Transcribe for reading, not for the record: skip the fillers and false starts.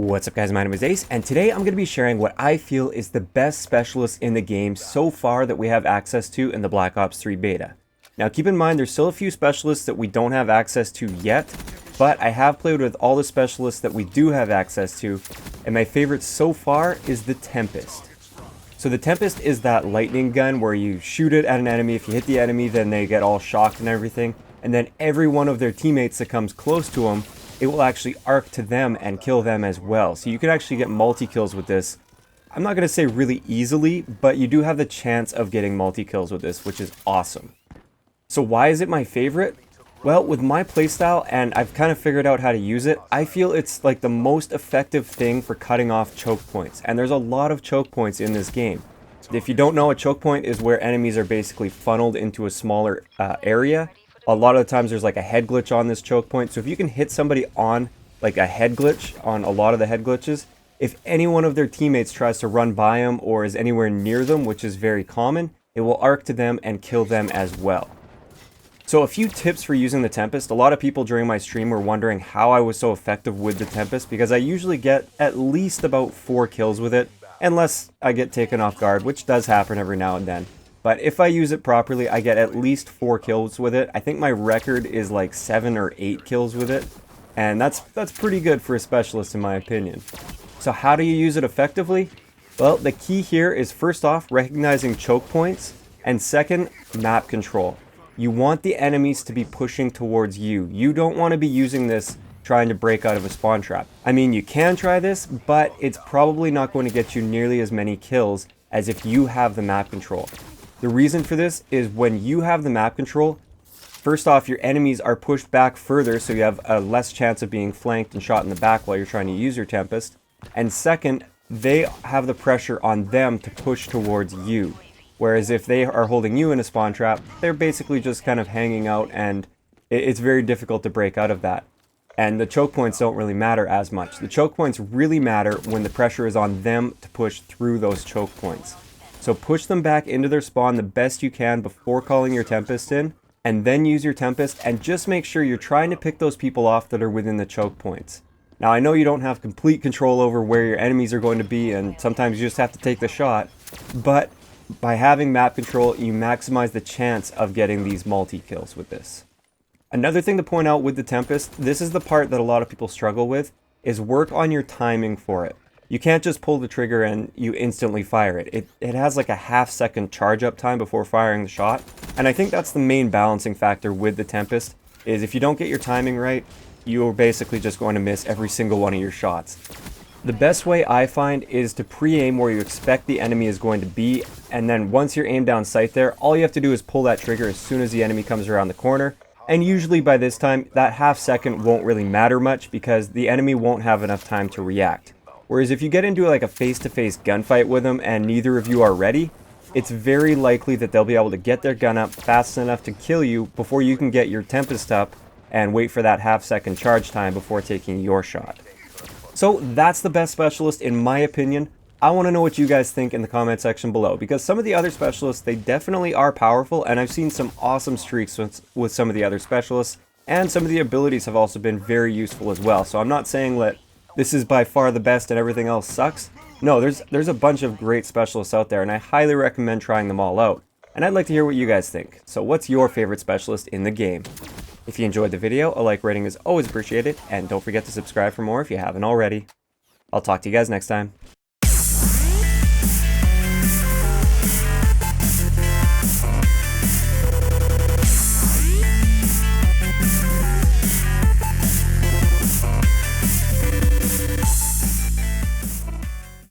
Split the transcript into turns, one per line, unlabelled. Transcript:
What's up guys, my name is Ace, and today I'm going to be sharing what I feel is the best specialist in the game so far that we have access to in the Black Ops 3 beta. Now keep in mind there's still a few specialists that we don't have access to yet, but I have played with all the specialists that we do have access to, and my favorite so far is the Tempest. So the Tempest is that lightning gun where you shoot it at an enemy. If you hit the enemy, then they get all shocked and everything, and then every one of their teammates that comes close to them, it will actually arc to them and kill them as well. So you can actually get multi-kills with this. I'm not going to say really easily, but you do have the chance of getting multi-kills with this, which is awesome. So why is it my favorite? Well, with my playstyle, and I've kind of figured out how to use it, I feel it's like the most effective thing for cutting off choke points. And there's a lot of choke points in this game. If you don't know, a choke point is where enemies are basically funneled into a smaller area. A lot of the times there's like a head glitch on this choke point. So if you can hit somebody on like a head glitch, on a lot of the head glitches, if any one of their teammates tries to run by them or is anywhere near them, which is very common, it will arc to them and kill them as well. So a few tips for using the Tempest. A lot of people during my stream were wondering how I was so effective with the Tempest, because I usually get at least about 4 kills with it, unless I get taken off guard, which does happen every now and then. But if I use it properly, I get at least 4 kills with it. I think my record is like 7 or 8 kills with it. And that's pretty good for a specialist in my opinion. So how do you use it effectively? Well, the key here is first off, recognizing choke points. And second, map control. You want the enemies to be pushing towards you. You don't want to be using this trying to break out of a spawn trap. I mean, you can try this, but it's probably not going to get you nearly as many kills as if you have the map control. The reason for this is when you have the map control, first off, your enemies are pushed back further, so you have a less chance of being flanked and shot in the back while you're trying to use your Tempest. And second, they have the pressure on them to push towards you. Whereas if they are holding you in a spawn trap, they're basically just kind of hanging out, and it's very difficult to break out of that. And the choke points don't really matter as much. The choke points really matter when the pressure is on them to push through those choke points. So push them back into their spawn the best you can before calling your Tempest in, and then use your Tempest, and just make sure you're trying to pick those people off that are within the choke points. Now I know you don't have complete control over where your enemies are going to be, and sometimes you just have to take the shot, but by having map control, you maximize the chance of getting these multi-kills with this. Another thing to point out with the Tempest, this is the part that a lot of people struggle with, is work on your timing for it. You can't just pull the trigger and you instantly fire it. It has like a half-second charge up time before firing the shot. And I think that's the main balancing factor with the Tempest, is if you don't get your timing right, you're basically just going to miss every single one of your shots. The best way I find is to pre-aim where you expect the enemy is going to be, and then once you're aimed down sight there, all you have to do is pull that trigger as soon as the enemy comes around the corner. And usually by this time, that half second won't really matter much because the enemy won't have enough time to react. Whereas if you get into like a face-to-face gunfight with them and neither of you are ready, it's very likely that they'll be able to get their gun up fast enough to kill you before you can get your Tempest up and wait for that half-second charge time before taking your shot. So that's the best specialist in my opinion. I want to know what you guys think in the comment section below, because some of the other specialists, they definitely are powerful, and I've seen some awesome streaks with some of the other specialists, and some of the abilities have also been very useful as well. So I'm not saying that this is by far the best and everything else sucks. No, there's a bunch of great specialists out there, and I highly recommend trying them all out. And I'd like to hear what you guys think. So what's your favorite specialist in the game? If you enjoyed the video, a like rating is always appreciated, and don't forget to subscribe for more if you haven't already. I'll talk to you guys next time.